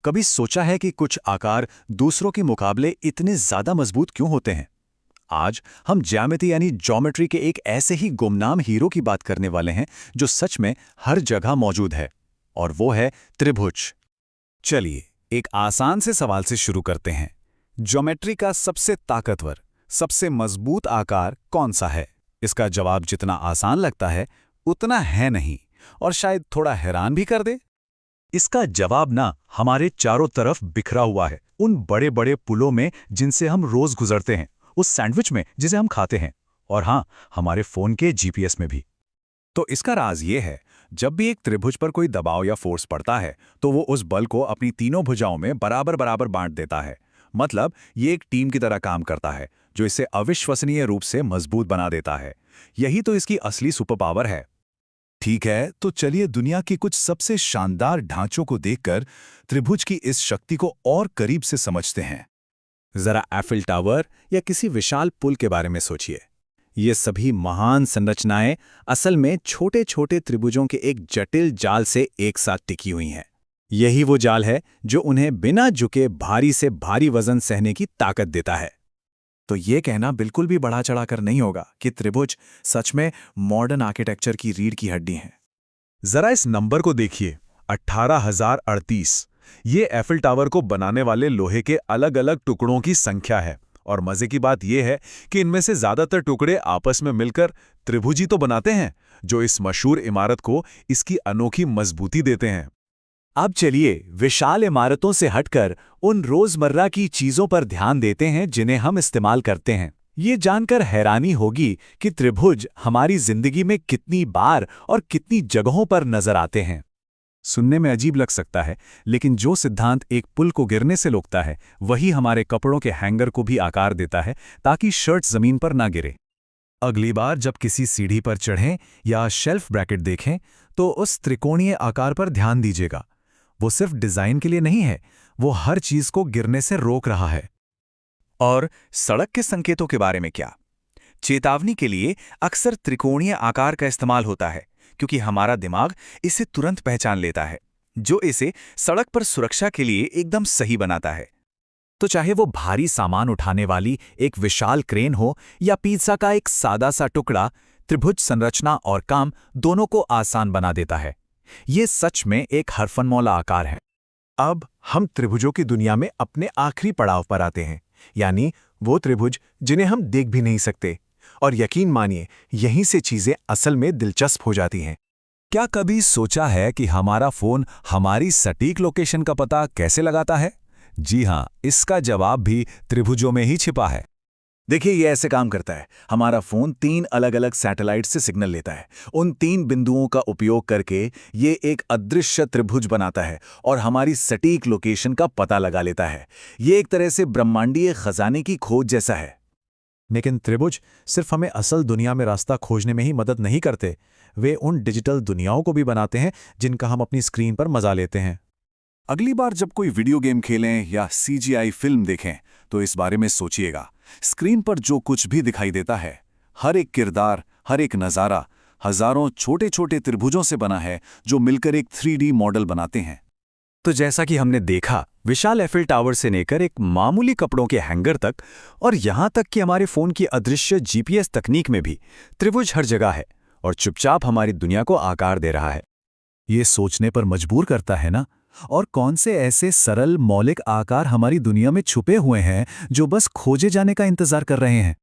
कभी सोचा है कि कुछ आकार दूसरों के मुकाबले इतने ज्यादा मजबूत क्यों होते हैं? आज हम ज्यामिति यानी ज्योमेट्री के एक ऐसे ही गुमनाम हीरो की बात करने वाले हैं जो सच में हर जगह मौजूद है, और वो है त्रिभुज। चलिए एक आसान से सवाल से शुरू करते हैं। ज्योमेट्री का सबसे ताकतवर, सबसे मजबूत आकार कौन सा है? इसका जवाब जितना आसान लगता है उतना है नहीं, और शायद थोड़ा हैरान भी कर दे। इसका जवाब ना हमारे चारों तरफ बिखरा हुआ है, उन बड़े बड़े पुलों में जिनसे हम रोज गुजरते हैं, उस सैंडविच में जिसे हम खाते हैं, और हाँ, हमारे फोन के जीपीएस में भी। तो इसका राज ये है, जब भी एक त्रिभुज पर कोई दबाव या फोर्स पड़ता है तो वो उस बल को अपनी तीनों भुजाओं में बराबर बराबर बांट देता है। मतलब ये एक टीम की तरह काम करता है, जो इसे अविश्वसनीय रूप से मजबूत बना देता है। यही तो इसकी असली सुपर पावर है। ठीक है, तो चलिए दुनिया के कुछ सबसे शानदार ढांचों को देखकर त्रिभुज की इस शक्ति को और करीब से समझते हैं। जरा एफिल टावर या किसी विशाल पुल के बारे में सोचिए। ये सभी महान संरचनाएं असल में छोटे छोटे त्रिभुजों के एक जटिल जाल से एक साथ टिकी हुई हैं। यही वो जाल है जो उन्हें बिना झुके भारी से भारी वजन सहने की ताकत देता है। तो ये कहना बिल्कुल भी बढ़ा चढ़ाकर नहीं होगा कि त्रिभुज सच में मॉडर्न आर्किटेक्चर की रीढ़ की हड्डी है। जरा इस नंबर को देखिए, 18,038। ये एफिल टावर को बनाने वाले लोहे के अलग अलग टुकड़ों की संख्या है, और मजे की बात यह है कि इनमें से ज्यादातर टुकड़े आपस में मिलकर त्रिभुज ही तो बनाते हैं, जो इस मशहूर इमारत को इसकी अनोखी मजबूती देते हैं। अब चलिए विशाल इमारतों से हटकर उन रोजमर्रा की चीजों पर ध्यान देते हैं जिन्हें हम इस्तेमाल करते हैं। ये जानकर हैरानी होगी कि त्रिभुज हमारी जिंदगी में कितनी बार और कितनी जगहों पर नजर आते हैं। सुनने में अजीब लग सकता है, लेकिन जो सिद्धांत एक पुल को गिरने से रोकता है, वही हमारे कपड़ों के हैंगर को भी आकार देता है ताकि शर्ट जमीन पर ना गिरे। अगली बार जब किसी सीढ़ी पर चढ़ें या शेल्फ ब्रैकेट देखें, तो उस त्रिकोणीय आकार पर ध्यान दीजिएगा। वो सिर्फ डिजाइन के लिए नहीं है, वो हर चीज को गिरने से रोक रहा है। और सड़क के संकेतों के बारे में क्या? चेतावनी के लिए अक्सर त्रिकोणीय आकार का इस्तेमाल होता है, क्योंकि हमारा दिमाग इसे तुरंत पहचान लेता है, जो इसे सड़क पर सुरक्षा के लिए एकदम सही बनाता है। तो चाहे वो भारी सामान उठाने वाली एक विशाल क्रेन हो या पिज्जा का एक सादा सा टुकड़ा, त्रिभुज संरचना और काम दोनों को आसान बना देता है। ये सच में एक हरफनमौला आकार है। अब हम त्रिभुजों की दुनिया में अपने आखिरी पड़ाव पर आते हैं, यानी वो त्रिभुज जिन्हें हम देख भी नहीं सकते। और यकीन मानिए, यहीं से चीजें असल में दिलचस्प हो जाती हैं। क्या कभी सोचा है कि हमारा फोन हमारी सटीक लोकेशन का पता कैसे लगाता है? जी हां, इसका जवाब भी त्रिभुजों में ही छिपा है। देखिए, ये ऐसे काम करता है। हमारा फोन 3 अलग अलग सैटेलाइट से सिग्नल लेता है। उन 3 बिंदुओं का उपयोग करके ये एक अदृश्य त्रिभुज बनाता है और हमारी सटीक लोकेशन का पता लगा लेता है। ये एक तरह से ब्रह्मांडीय खजाने की खोज जैसा है। लेकिन त्रिभुज सिर्फ हमें असल दुनिया में रास्ता खोजने में ही मदद नहीं करते, वे उन डिजिटल दुनियाओं को भी बनाते हैं जिनका हम अपनी स्क्रीन पर मजा लेते हैं। अगली बार जब कोई वीडियो गेम खेलें या सीजीआई फिल्म देखें, तो इस बारे में सोचिएगा। स्क्रीन पर जो कुछ भी दिखाई देता है, हर एक किरदार, हर एक नज़ारा हजारों छोटे छोटे त्रिभुजों से बना है, जो मिलकर एक 3D मॉडल बनाते हैं। तो जैसा कि हमने देखा, विशाल एफिल टावर से लेकर एक मामूली कपड़ों के हैंगर तक, और यहां तक कि हमारे फोन की अदृश्य जीपीएस तकनीक में भी त्रिभुज हर जगह है और चुपचाप हमारी दुनिया को आकार दे रहा है। ये सोचने पर मजबूर करता है ना, और कौन से ऐसे सरल मौलिक आकार हमारी दुनिया में छुपे हुए हैं जो बस खोजे जाने का इंतजार कर रहे हैं।